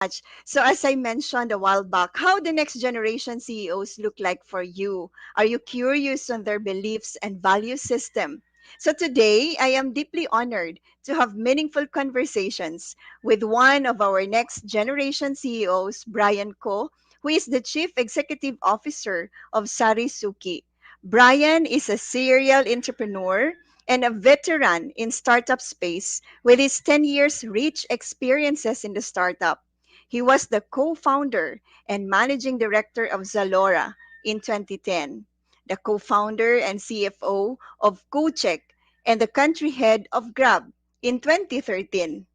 much. So, as I mentioned a while back, how the next generation CEOs look like for you? Are you curious on their beliefs and value system? So, today, I am deeply honored to have meaningful conversations with one of our next generation CEOs, Brian Ko, who is the Chief Executive Officer of Sarisuki. Brian is a serial entrepreneur and a veteran in startup space with his 10 years rich experiences in the startup. He was the co-founder and managing director of Zalora in 2010, the co-founder and CFO of Kochek, and the country head of Grab in 2013.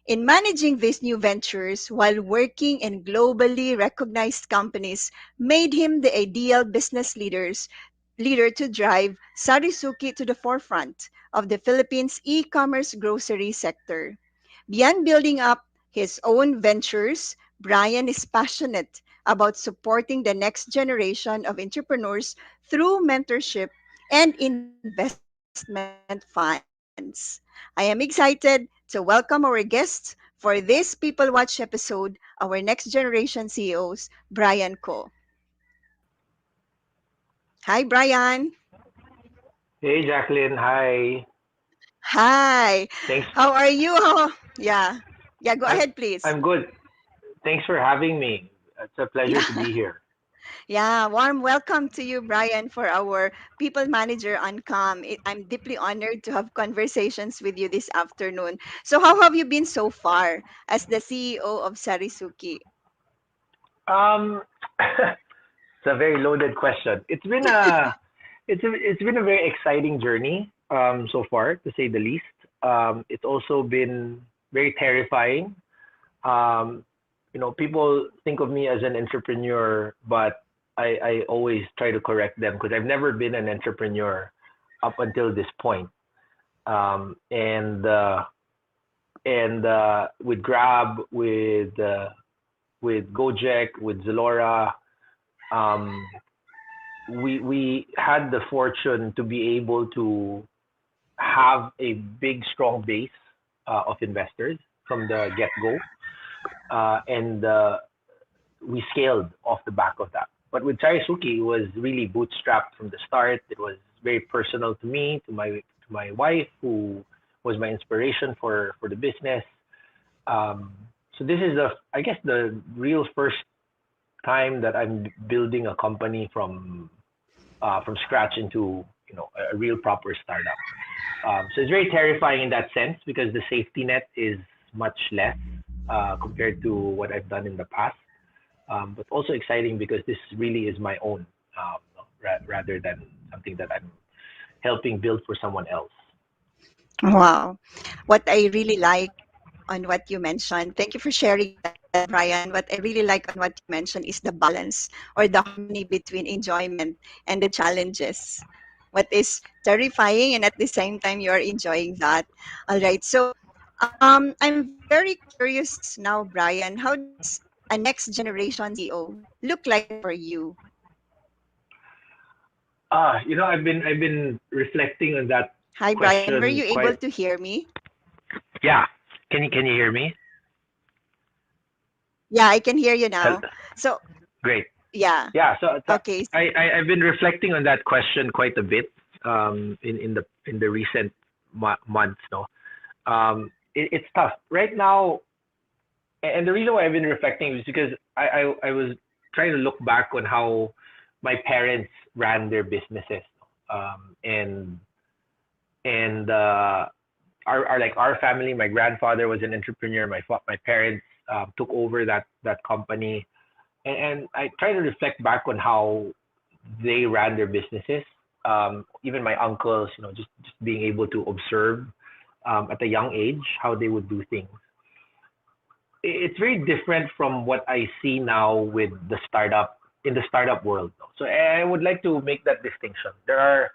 In managing these new ventures while working in globally recognized companies made him the ideal business leader to drive Sarisuki to the forefront of the Philippines e-commerce grocery sector. Beyond building up his own ventures, Brian is passionate about supporting the next generation of entrepreneurs through mentorship and investment funds. I am excited to welcome our guests for this People Watch episode, our next generation CEOs, Brian Ko. Hi, Brian. Hey, Jacqueline. Hi. Hi. Thanks. How are you? Yeah. Yeah, go I'm ahead, please. I'm good. Thanks for having me. It's a pleasure to be Yeah. here. Yeah, warm welcome to you, Brian, for our People Manager on COM. I'm deeply honored to have conversations with you this afternoon. So, how have you been so far as the CEO of Sarisuki? Um, it's a very loaded question. It's been a very exciting journey so far, to say the least. It's also been very terrifying. Um, people think of me as an entrepreneur, but I always try to correct them because I've never been an entrepreneur up until this point. Um, and uh, and with Grab, with Gojek, with Zalora, um, we had the fortune to be able to have a big, strong base of investors from the get go, and we scaled off the back of that. But with Sarisuki, it was really bootstrapped from the start. It was very personal to me, to my wife, who was my inspiration for the business. Um, so this is I guess the real first time that I'm building a company from scratch into a real proper startup. So it's very terrifying in that sense because the safety net is much less compared to what I've done in the past. But also exciting because this really is my own, rather than something that I'm helping build for someone else. Wow. What I really like on what you mentioned, thank you for sharing that, Brian. What I really like on what you mentioned is the balance or the harmony between enjoyment and the challenges. What is terrifying and at the same time you are enjoying that. All right. So I'm very curious now, Brian. How does a next generation CEO look like for you? I've been reflecting on that Hi, Brian. Were question you able quite. to hear me? Yeah. Can you hear me? Yeah, I can hear you Hel- now. So, Great. yeah. Yeah. So Okay. I've been reflecting on that question quite a bit in the recent months. No. It's tough right now, and the reason why I've been reflecting is because I was trying to look back on how my parents ran their businesses, and and our family. My grandfather was an entrepreneur. My parents took over that company, and I try to reflect back on how they ran their businesses. Even my uncles, just being able to observe at a young age how they would do things. It's very different from what I see now with the startup world. So I would like to make that distinction. There are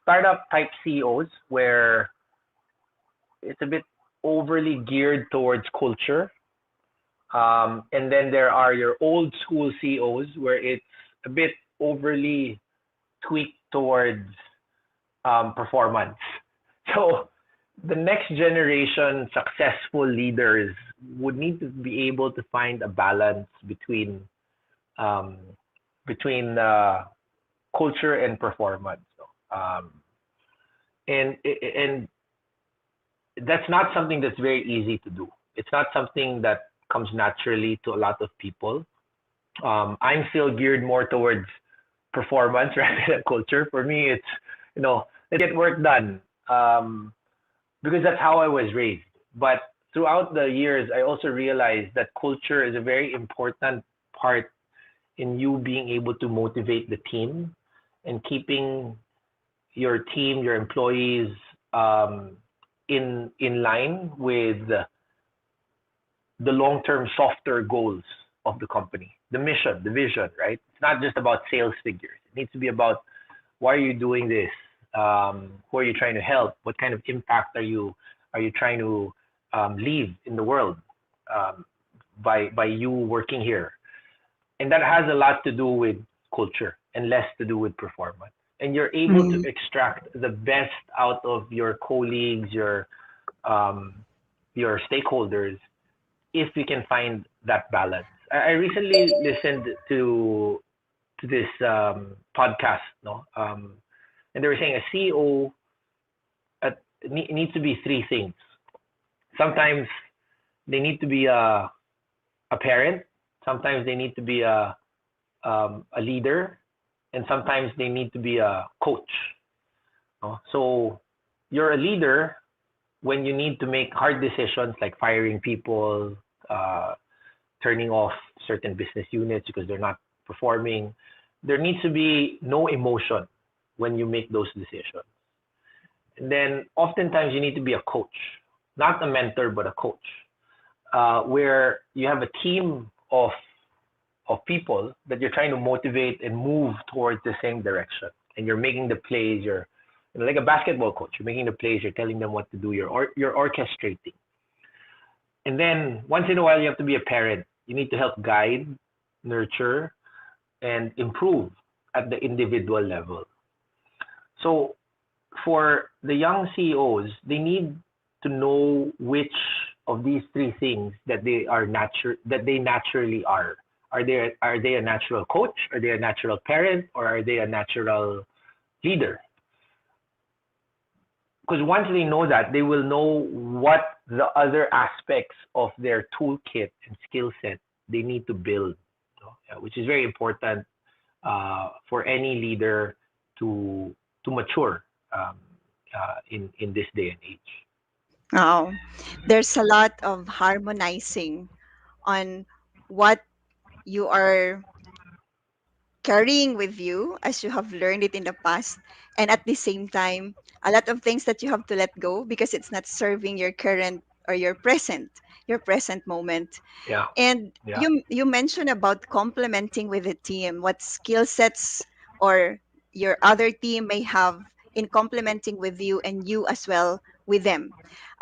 startup type CEOs where it's a bit overly geared towards culture. And then there are your old school CEOs where it's a bit overly tweaked towards performance. So the next generation successful leaders would need to be able to find a balance um, between culture and performance. Um, and that's not something that's very easy to do. It's not something that comes naturally to a lot of people. I'm still geared more towards performance rather than culture. For me, it's let's get work done, because that's how I was raised. But throughout the years, I also realized that culture is a very important part in you being able to motivate the team and keeping your team, your employees, um, in line with the long term softer goals of the company, the mission, the vision. Right? It's not just about sales figures. It needs to be about why are you doing this? Who are you trying to help? What kind of impact are you trying to leave in the world um, by you working here? And that has a lot to do with culture and less to do with performance. And you're able to Mm. extract the best out of your colleagues, um, your stakeholders, if you can find that balance. I recently listened to this podcast, no, and they were saying a CEO needs to be three things. Sometimes they need to be a parent. Sometimes they need to be a leader, and sometimes they need to be a coach. No? So you're a leader when you need to make hard decisions like firing people, uh, turning off certain business units because they're not performing. There needs to be no emotion when you make those decisions. And then oftentimes you need to be a coach, not a mentor, but a coach, where you have a team of people that you're trying to motivate and move towards the same direction. And you're making the plays. You're like a basketball coach. You're making the plays. You're telling them what to do. You're orchestrating. And then once in a while, you have to be a parent. You need to help guide, nurture, and improve at the individual level. So for the young CEOs, they need to know which of these three things that they naturally are. Are they a natural coach? Are they a natural parent? Or are they a natural leader? Because once they know that, they will know what the other aspects of their toolkit and skill set they need to build, yeah, which is very important for any leader to mature in this day and age. Oh, there's a lot of harmonizing on what you are carrying with you as you have learned it in the past, and at the same time a lot of things that you have to let go because it's not serving your current or your present moment. Yeah, And yeah. you mentioned about complementing with the team, what skill sets or your other team may have in complementing with you and you as well with them.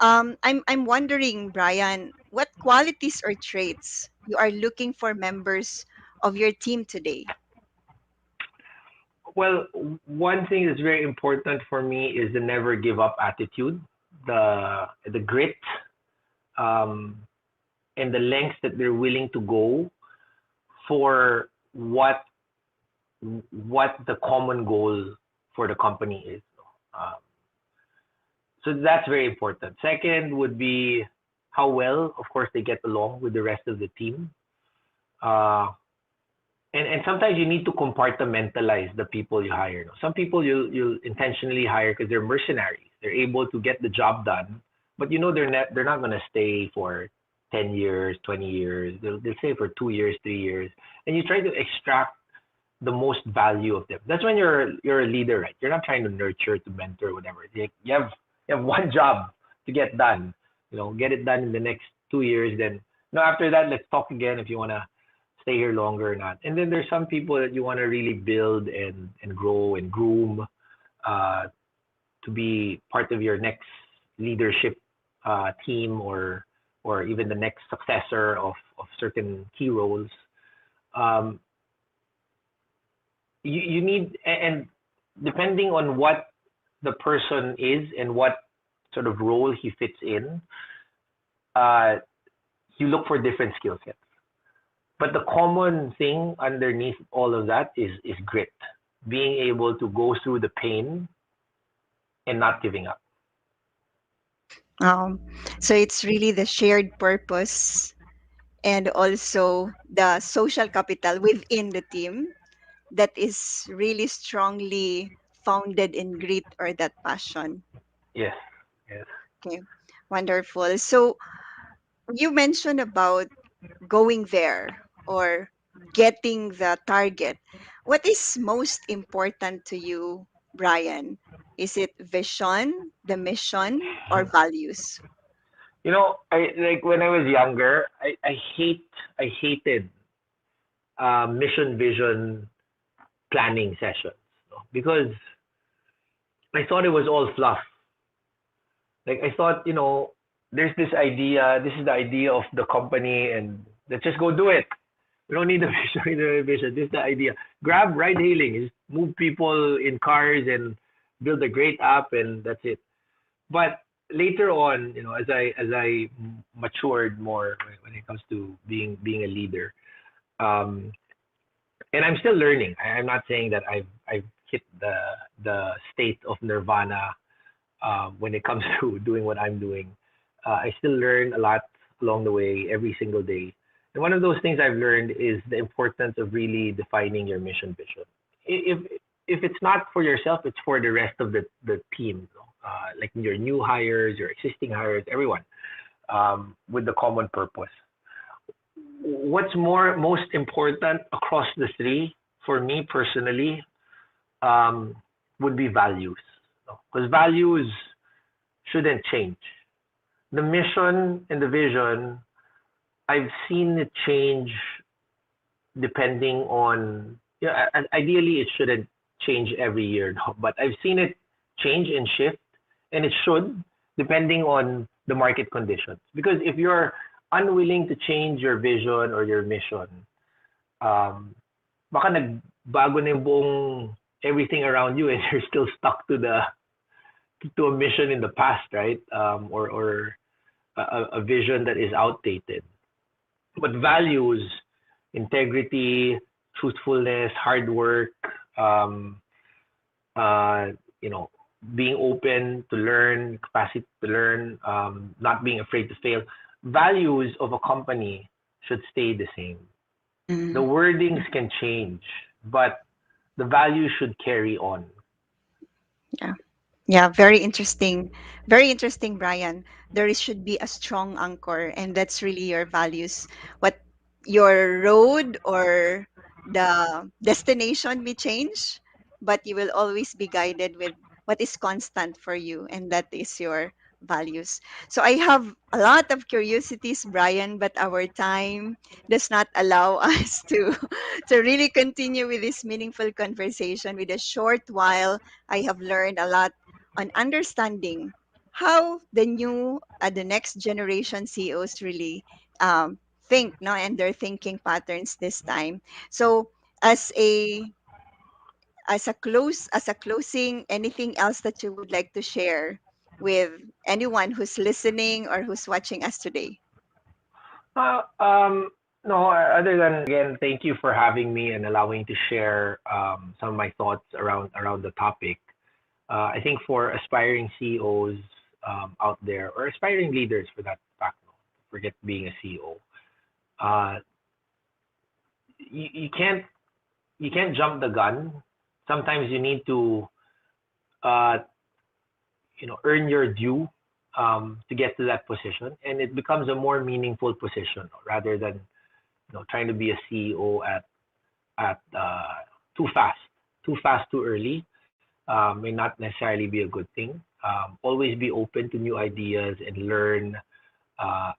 I'm wondering, Brian, what qualities or traits you are looking for members of your team today? Well, one thing that's very important for me is the never give up attitude, the grit, um, and the lengths that they're willing to go for what the common goal for the company is. Um, so that's very important. Second would be how well, of course, they get along with the rest of the team. Uh, and sometimes you need to compartmentalize the people you hire. No? Some people you'll intentionally hire because they're mercenaries. They're able to get the job done, but they're not going to stay for 10 years, 20 years. They'll stay for 2 years, 3 years, and you try to extract the most value of them. That's when you're a leader, right? You're not trying to nurture, to mentor, whatever. You have one job to get done. Get it done in the next 2 years. Then after that, let's talk again if you wanna stay here longer or not. And then there's some people that you wanna really build and grow and groom uh, to be part of your next leadership team or even the next successor of certain key roles. Um, you need, and depending on what the person is and what sort of role he fits in, uh, you look for different skill sets. But the common thing underneath all of that is grit, being able to go through the pain and not giving up. Um, so it's really the shared purpose and also the social capital within the team that is really strongly founded in grit or that passion. Yes, yes. Okay, wonderful. So you mentioned about going there or getting the target. What is most important to you, Brian? Is it vision, the mission, or values? You know, I like when I was younger, I hated mission vision planning sessions, no? Because I thought it was all fluff. Like I thought, there's this idea, this is the idea of the company, and let's just go do it. We don't need a vision, we don't need a vision. This is the idea. Grab ride hailing, just move people in cars and build a great app, and that's it. But later on, as I matured more when it comes to being a leader, um, and I'm still learning. I'm not saying that I've hit the state of nirvana when it comes to doing what I'm doing. I still learn a lot along the way every single day. And one of those things I've learned is the importance of really defining your mission vision. If if it's not for yourself, it's for the rest of the team. Like your new hires, your existing hires, everyone, with the common purpose. What's most important across the three for me personally um, would be values, because values shouldn't change. The mission and the vision, I've seen it change depending on, ideally it shouldn't change every year, no, but I've seen it change and shift, and it should, depending on the market conditions. Because if you're unwilling to change your vision or your mission, um, baka nagbago na yung buong everything around you and you're still stuck to a mission in the past, right? Or a vision that is outdated. But values, integrity, truthfulness, hard work, um, uh, you know, being open to learn, capacity to learn, not being afraid to fail. Values of a company should stay the same. The Mm, wordings can change, but the values should carry on. yeah. Yeah, very interesting. Very interesting, Brian. Should be a strong anchor, and that's really your values. What your road or the destination may change, but you will always be guided with what is constant for you, and that is your values. So I have a lot of curiosities, Brian, but our time does not allow us to really continue with this meaningful conversation. With a short while, I have learned a lot on understanding how the next generation CEOs really think, no, and their thinking patterns this time. So, as a as a closing, anything else that you would like to share with anyone who's listening or who's watching us today? Uh, um, no, other than again, thank you for having me and allowing me to share some of my thoughts around the topic. I think for aspiring CEOs out there, or aspiring leaders for that fact, no, forget being a CEO. Uh, you can't jump the gun. Sometimes you need to uh, earn your due to get to that position, and it becomes a more meaningful position rather than trying to be a CEO at too fast, too early. May not necessarily be a good thing. Always be open to new ideas and learn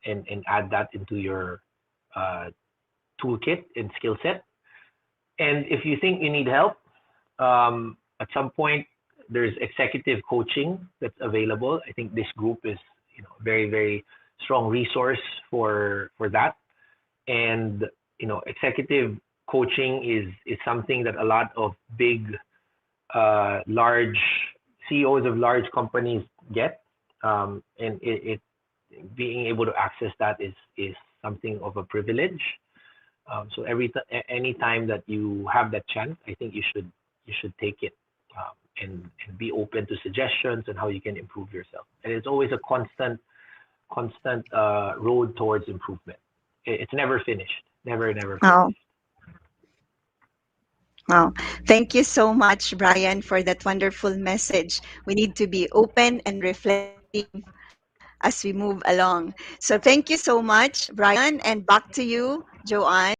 and add that into your uh, toolkit and skill set. And if you think you need help, at some point there's executive coaching that's available. I think this group is a very very strong resource for that. And executive coaching is something that a lot of big large CEOs of large companies get. and being able to access that is something of a privilege. So any time that you have that chance, I think you should take it, and be open to suggestions and how you can improve yourself. And it's always a constant road towards improvement. It's never finished, never Oh, finished. wow. Thank you so much, Brian, for that wonderful message. We need to be open and reflective as we move along. So thank you so much, Brian, and back to you, Joanne.